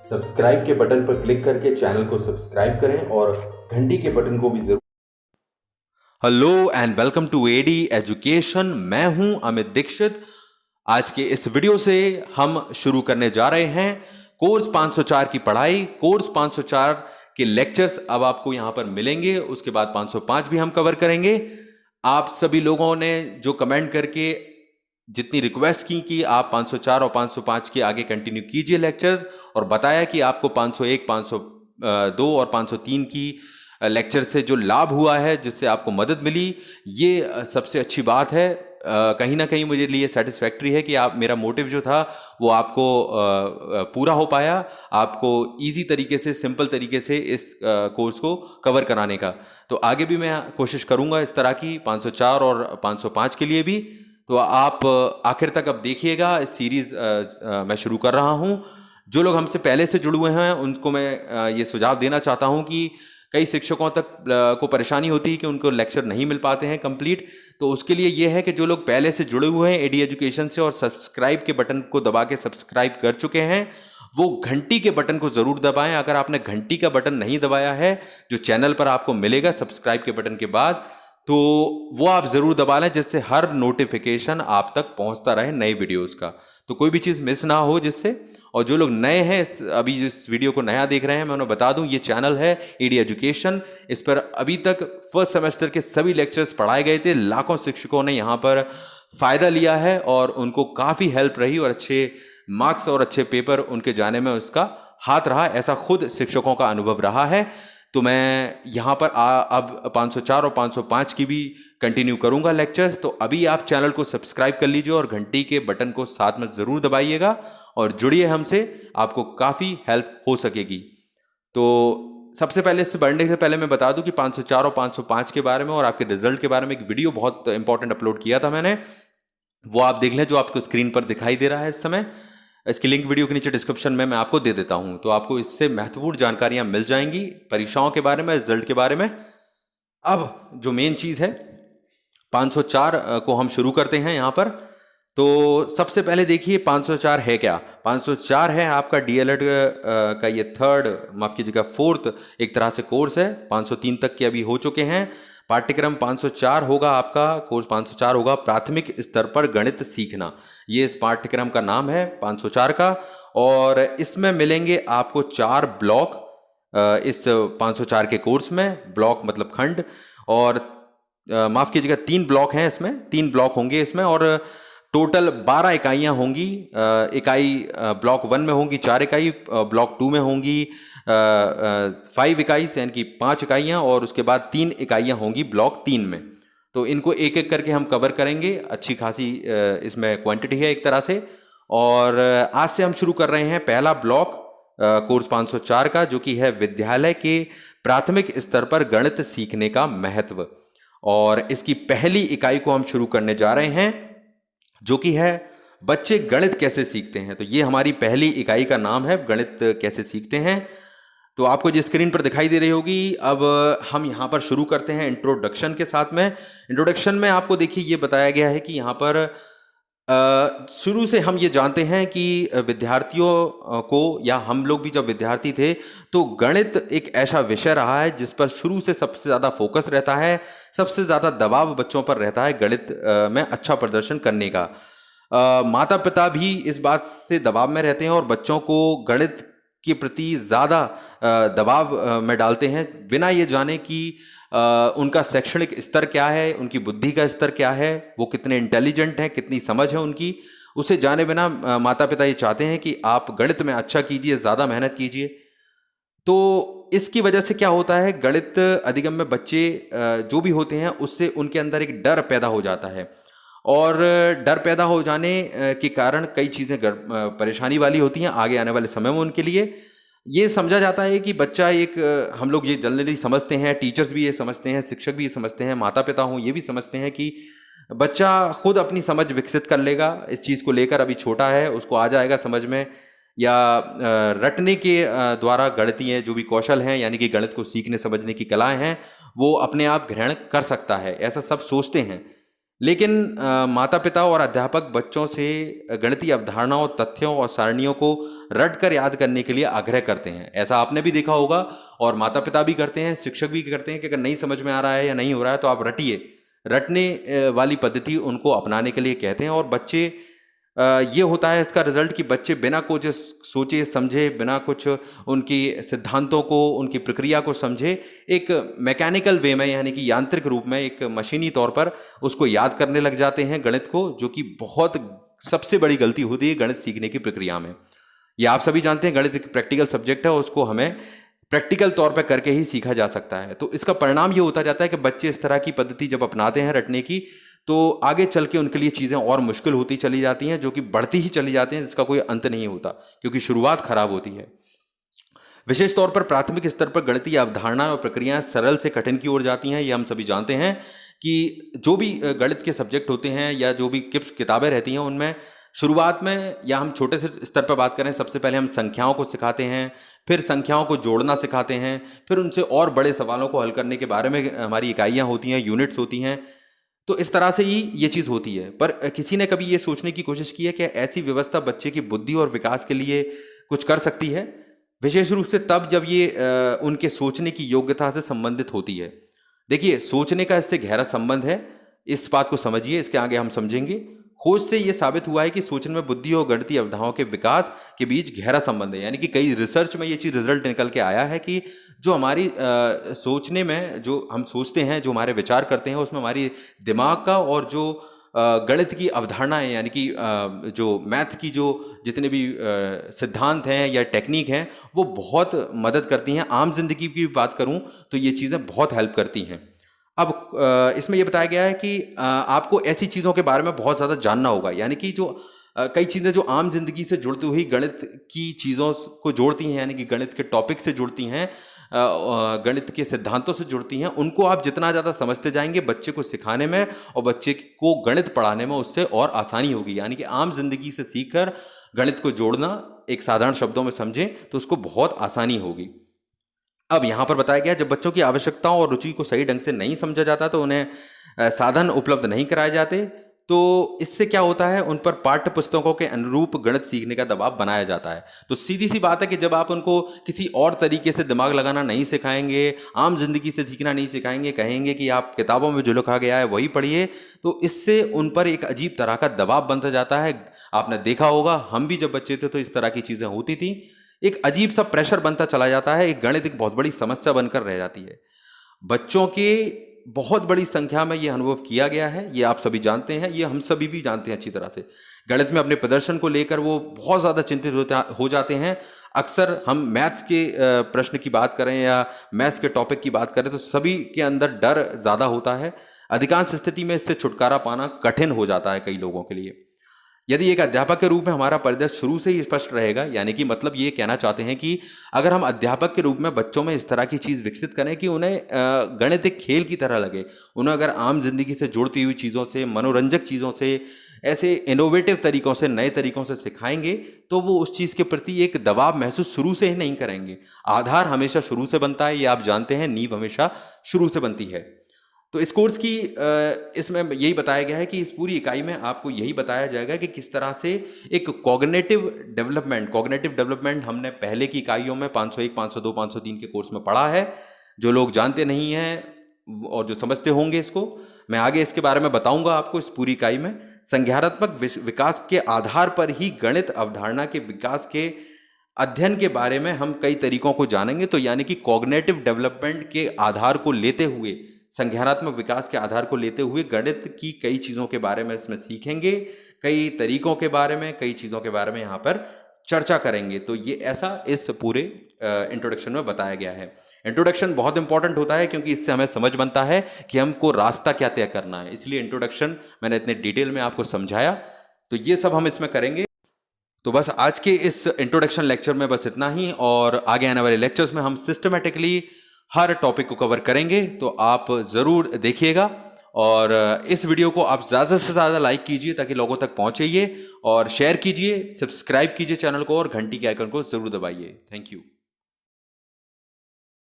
Subscribe के button पर click करके चैनल को सब्सक्राइब करें और घंटी के बटन को भी जरूर। Hello and welcome to AD education. मैं हूं अमित दीक्षित। आज के इस वीडियो से हम शुरू करने जा रहे हैं कोर्स 504 की पढ़ाई। कोर्स 504 के लेक्चर्स अब आपको यहां पर मिलेंगे, उसके बाद 505 भी हम कवर करेंगे। आप सभी लोगों ने जो कमेंट करके जितनी रिक्वेस्ट की कि आप 504 और 505 के आगे कंटिन्यू कीजिए लेक्चर्स, और बताया कि आपको 501, 502 और 503 की लेक्चर से जो लाभ हुआ है, जिससे आपको मदद मिली, ये सबसे अच्छी बात है। कहीं ना कहीं मुझे लिए सेटिस्फैक्ट्री है कि आप मेरा मोटिव जो था वो आपको पूरा हो पाया, आपको इजी तरीके से, सिंपल तरीके से इस कोर्स को कवर कराने का। तो आगे भी मैं कोशिश करूंगा इस तरह की 504 और 505 के लिए भी। तो आप आखिर तक अब देखिएगा, इस सीरीज मैं शुरू कर रहा हूं। जो लोग हमसे पहले से जुड़े हुए हैं उनको मैं ये सुझाव देना चाहता हूं कि कई शिक्षकों तक को परेशानी होती है कि उनको लेक्चर नहीं मिल पाते हैं कंप्लीट। तो उसके लिए ये है कि जो लोग पहले से जुड़े हुए हैं एडी एजुकेशन से और सब्सक्राइब के बटन को दबा के सब्सक्राइब कर चुके हैं, वो घंटी के बटन को जरूर दबाएं। अगर आपने घंटी का बटन नहीं दबाया है जो चैनल पर आपको मिलेगा सब्सक्राइब के बटन के बाद, तो वो आप जरूर दबा लें, जिससे हर नोटिफिकेशन आप तक पहुंचता रहे नए वीडियोस का, तो कोई भी चीज़ मिस ना हो जिससे। और जो लोग नए हैं, अभी इस वीडियो को नया देख रहे हैं, मैं उन्हें बता दूं, ये चैनल है एडी एजुकेशन। इस पर अभी तक फर्स्ट सेमेस्टर के सभी लेक्चर्स पढ़ाए गए थे। लाखों शिक्षकों ने यहाँ पर फ़ायदा लिया है और उनको काफ़ी हेल्प रही और अच्छे मार्क्स और अच्छे पेपर उनके जाने में उसका हाथ रहा, ऐसा खुद शिक्षकों का अनुभव रहा है। तो मैं यहाँ पर अब 504 और 505 की भी कंटिन्यू करूँगा लेक्चर्स। तो अभी आप चैनल को सब्सक्राइब कर लीजिए और घंटी के बटन को साथ में ज़रूर दबाइएगा और जुड़िए हमसे, आपको काफ़ी हेल्प हो सकेगी। तो सबसे पहले इससे बढ़ने से पहले मैं बता दूं कि 504 और 505 के बारे में और आपके रिजल्ट के बारे में एक वीडियो बहुत इंपॉर्टेंट अपलोड किया था मैंने, वो आप देख लें, जो आपको स्क्रीन पर दिखाई दे रहा है इस समय। इसकी लिंक वीडियो के नीचे डिस्क्रिप्शन में मैं आपको दे देता हूं, तो आपको इससे महत्वपूर्ण जानकारियां मिल जाएंगी परीक्षाओं के बारे में, रिजल्ट के बारे में। अब जो मेन चीज़ है 504 को हम शुरू करते हैं यहाँ पर। तो सबसे पहले देखिए 504 है क्या। 504 है आपका डीएलएड का ये माफ कीजिएगा फोर्थ एक तरह से कोर्स है। 503 तक के अभी हो चुके हैं। पाठ्यक्रम 504 होगा आपका, कोर्स 504 होगा प्राथमिक स्तर पर गणित सीखना, ये इस पाठ्यक्रम का नाम है 504 का। और इसमें मिलेंगे आपको 4 ब्लॉक इस 504 के कोर्स में। ब्लॉक मतलब खंड, और माफ कीजिएगा 3 ब्लॉक हैं इसमें, 3 ब्लॉक होंगे इसमें, और टोटल 12 इकाइयाँ होंगी। इकाई ब्लॉक 1 में होंगी 4 इकाई, ब्लॉक 2 में होंगी 5 इकाई, यानी कि 5 इकाइयाँ, और उसके बाद 3 इकाइयाँ होंगी ब्लॉक 3 में। तो इनको एक एक करके हम कवर करेंगे। अच्छी खासी इसमें क्वांटिटी है एक तरह से। और आज से हम शुरू कर रहे हैं पहला ब्लॉक कोर्स 504 का, जो कि है विद्यालय के प्राथमिक स्तर पर गणित सीखने का महत्व। और इसकी पहली इकाई को हम शुरू करने जा रहे हैं, जो कि है बच्चे गणित कैसे सीखते हैं। तो ये हमारी पहली इकाई का नाम है, गणित कैसे सीखते हैं। तो आपको जो स्क्रीन पर दिखाई दे रही होगी, अब हम यहाँ पर शुरू करते हैं इंट्रोडक्शन के साथ में। इंट्रोडक्शन में आपको देखिए ये बताया गया है कि यहाँ पर शुरू से हम ये जानते हैं कि विद्यार्थियों को, या हम लोग भी जब विद्यार्थी थे, तो गणित एक ऐसा विषय रहा है जिस पर शुरू से सबसे ज़्यादा फोकस रहता है, सबसे ज़्यादा दबाव बच्चों पर रहता है गणित में अच्छा प्रदर्शन करने का। माता पिता भी इस बात से दबाव में रहते हैं और बच्चों को गणित के प्रति ज़्यादा दबाव में डालते हैं, बिना ये जाने कि उनका शैक्षणिक स्तर क्या है, उनकी बुद्धि का स्तर क्या है, वो कितने इंटेलिजेंट हैं, कितनी समझ है उनकी, उसे जाने बिना माता पिता ये चाहते हैं कि आप गणित में अच्छा कीजिए, ज़्यादा मेहनत कीजिए। तो इसकी वजह से क्या होता है, गणित अधिगम में बच्चे जो भी होते हैं उससे उनके अंदर एक डर पैदा हो जाता है, और डर पैदा हो जाने के कारण कई चीज़ें परेशानी वाली होती हैं आगे आने वाले समय में उनके लिए। ये समझा जाता है कि बच्चा एक, हम लोग ये जनरली समझते हैं, टीचर्स भी ये समझते हैं, शिक्षक भी ये समझते हैं, माता पिता हों ये भी समझते हैं कि बच्चा खुद अपनी समझ विकसित कर लेगा इस चीज़ को लेकर, अभी छोटा है, उसको आ जाएगा समझ में, या रटने के द्वारा गणितीय जो भी कौशल हैं, यानी कि गणित को सीखने समझने की कलाएं हैं, वो अपने आप ग्रहण कर सकता है, ऐसा सब सोचते हैं। लेकिन माता पिता और अध्यापक बच्चों से गणितीय अवधारणाओं, तथ्यों और सारणियों को रट कर याद करने के लिए आग्रह करते हैं। ऐसा आपने भी देखा होगा और माता पिता भी करते हैं, शिक्षक भी करते हैं कि अगर नहीं समझ में आ रहा है या नहीं हो रहा है तो आप रटिए। रटने वाली पद्धति उनको अपनाने के लिए कहते हैं और बच्चे ये होता है इसका रिजल्ट कि बच्चे बिना कुछ सोचे समझे, बिना कुछ उनकी सिद्धांतों को, उनकी प्रक्रिया को समझे, एक मैकेनिकल वे में यानी कि यांत्रिक रूप में, एक मशीनी तौर पर उसको याद करने लग जाते हैं गणित को, जो कि बहुत सबसे बड़ी गलती होती है गणित सीखने की प्रक्रिया में। ये आप सभी जानते हैं गणित एक प्रैक्टिकल सब्जेक्ट है और उसको हमें प्रैक्टिकल तौर पर करके ही सीखा जा सकता है। तो इसका परिणाम ये होता जाता है कि बच्चे इस तरह की पद्धति जब अपनाते हैं रटने की, तो आगे चल के उनके लिए चीज़ें और मुश्किल होती चली जाती हैं, जो कि बढ़ती ही चली जाती हैं, जिसका कोई अंत नहीं होता, क्योंकि शुरुआत खराब होती है। विशेष तौर पर प्राथमिक स्तर पर गणितीय अवधारणा और प्रक्रियाएं सरल से कठिन की ओर जाती हैं। ये हम सभी जानते हैं कि जो भी गणित के सब्जेक्ट होते हैं या जो भी किताबें रहती हैं, उनमें शुरुआत में, या हम छोटे से स्तर पर बात करें, सबसे पहले हम संख्याओं को सिखाते हैं, फिर संख्याओं को जोड़ना सिखाते हैं, फिर उनसे और बड़े सवालों को हल करने के बारे में हमारी इकाइयाँ होती हैं, यूनिट्स होती हैं। तो इस तरह से ही ये चीज़ होती है। पर किसी ने कभी ये सोचने की कोशिश की है कि ऐसी व्यवस्था बच्चे की बुद्धि और विकास के लिए कुछ कर सकती है? विशेष रूप से तब जब ये उनके सोचने की योग्यता से संबंधित होती है। देखिए, सोचने का इससे गहरा संबंध है, इस बात को समझिए, इसके आगे हम समझेंगे। खोज से ये साबित हुआ है कि सोचने में बुद्धि और गणितीय अवधारणाओं के विकास के बीच गहरा संबंध है। यानी कि कई रिसर्च में ये चीज़ रिजल्ट निकल के आया है कि जो हमारी सोचने में, जो हम सोचते हैं, जो हमारे विचार करते हैं, उसमें हमारी दिमाग का और जो गणित की अवधारणाएं, यानी कि जो मैथ की जो जितने भी सिद्धांत हैं या टेक्निक हैं, वो बहुत मदद करती हैं। आम जिंदगी की बात करूं तो ये चीज़ें बहुत हेल्प करती हैं। अब इसमें यह बताया गया है कि आपको ऐसी चीज़ों के बारे में बहुत ज़्यादा जानना होगा, यानी कि जो कई चीज़ें जो आम जिंदगी से जुड़ती हुई गणित की चीज़ों को जोड़ती हैं, यानी कि गणित के टॉपिक से जुड़ती हैं, गणित के सिद्धांतों से जुड़ती हैं, उनको आप जितना ज़्यादा समझते जाएंगे, बच्चे को सिखाने में और बच्चे को गणित पढ़ाने में उससे और आसानी होगी। यानी कि आम जिंदगी से सीखकर गणित को जोड़ना, एक साधारण शब्दों में समझें तो उसको बहुत आसानी होगी। अब यहाँ पर बताया गया, जब बच्चों की आवश्यकताओं और रुचि को सही ढंग से नहीं समझा जाता तो उन्हें साधन उपलब्ध नहीं कराए जाते, तो इससे क्या होता है, उन पर पाठ्य पुस्तकों के अनुरूप गणित सीखने का दबाव बनाया जाता है। तो सीधी सी बात है कि जब आप उनको किसी और तरीके से दिमाग लगाना नहीं सिखाएंगे, आम जिंदगी से सीखना नहीं सिखाएंगे, कहेंगे कि आप किताबों में जो लिखा गया है वही पढ़िए, तो इससे उन पर एक अजीब तरह का दबाव बनता जाता है। आपने देखा होगा, हम भी जब बच्चे थे तो इस तरह की चीज़ें होती थी, एक अजीब सा प्रेशर बनता चला जाता है, एक गणित एक बहुत बड़ी समस्या बनकर रह जाती है। बच्चों के बहुत बड़ी संख्या में ये अनुभव किया गया है, ये आप सभी जानते हैं, ये हम सभी भी जानते हैं अच्छी तरह से। गणित में अपने प्रदर्शन को लेकर वो बहुत ज़्यादा चिंतित हो जाते हैं। अक्सर हम मैथ्स के प्रश्न की बात करें या मैथ्स के टॉपिक की बात करें तो सभी के अंदर डर ज़्यादा होता है। अधिकांश स्थिति में इससे छुटकारा पाना कठिन हो जाता है कई लोगों के लिए। यदि एक अध्यापक के रूप में हमारा परिदृश्य शुरू से ही स्पष्ट रहेगा, यानी कि मतलब ये कहना चाहते हैं कि अगर हम अध्यापक के रूप में बच्चों में इस तरह की चीज़ विकसित करें कि उन्हें गणित एक खेल की तरह लगे, उन्हें अगर आम जिंदगी से जुड़ती हुई चीज़ों से, मनोरंजक चीज़ों से, ऐसे इनोवेटिव तरीकों से, नए तरीकों से सिखाएंगे, तो वो उस चीज़ के प्रति एक दबाव महसूस शुरू से ही नहीं करेंगे। आधार हमेशा शुरू से बनता है, ये आप जानते हैं, नींव हमेशा शुरू से बनती है। तो इस कोर्स की इसमें यही बताया गया है कि इस पूरी इकाई में आपको यही बताया जाएगा कि किस तरह से एक कॉग्निटिव डेवलपमेंट हमने पहले की इकाइयों में 501, 502, 503 के कोर्स में पढ़ा है। जो लोग जानते नहीं हैं और जो समझते होंगे इसको, मैं आगे इसके बारे में बताऊंगा आपको इस पूरी इकाई में। संज्ञानात्मक विकास के आधार पर ही गणित अवधारणा के विकास के अध्ययन के बारे में हम कई तरीकों को जानेंगे। तो यानी कि कॉग्निटिव डेवलपमेंट के आधार को लेते हुए, संज्ञानात्मक विकास के आधार को लेते हुए गणित की कई चीज़ों के बारे में इसमें सीखेंगे, कई तरीकों के बारे में, कई चीज़ों के बारे में यहाँ पर चर्चा करेंगे। तो ये ऐसा इस पूरे इंट्रोडक्शन में बताया गया है। इंट्रोडक्शन बहुत इंपॉर्टेंट होता है क्योंकि इससे हमें समझ बनता है कि हमको रास्ता क्या तय करना है, इसलिए इंट्रोडक्शन मैंने इतने डिटेल में आपको समझाया। तो ये सब हम इसमें करेंगे। तो बस आज के इस इंट्रोडक्शन लेक्चर में बस इतना ही, और आगे आने वाले लेक्चर्स में हम सिस्टमेटिकली हर टॉपिक को कवर करेंगे, तो आप ज़रूर देखिएगा। और इस वीडियो को आप ज़्यादा से ज़्यादा लाइक कीजिए ताकि लोगों तक पहुँचे, और शेयर कीजिए, सब्सक्राइब कीजिए चैनल को और घंटी के आइकन को ज़रूर दबाइए। Thank you.